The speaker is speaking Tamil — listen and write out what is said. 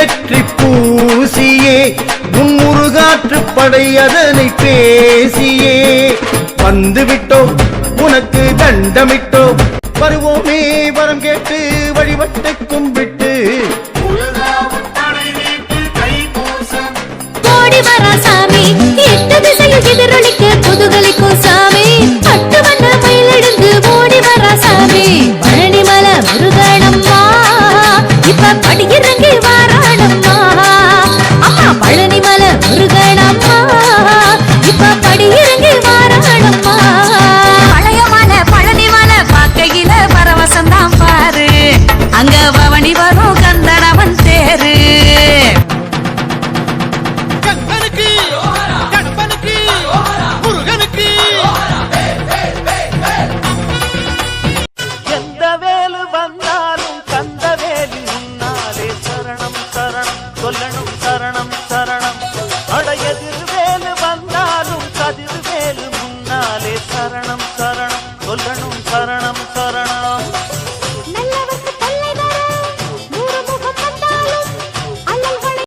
நெற்றி பூசியே முன்முருகாற்று படை அதனை பேசியே வந்துவிட்டோம் உனக்கு தண்டமிட்டோம் வருவோமே வரம் கேட்டு வழிபட்டு கும்பிட்டு கோடி வரா சாமி எட்டு திசையில் எதிரொலிக்க புதுகல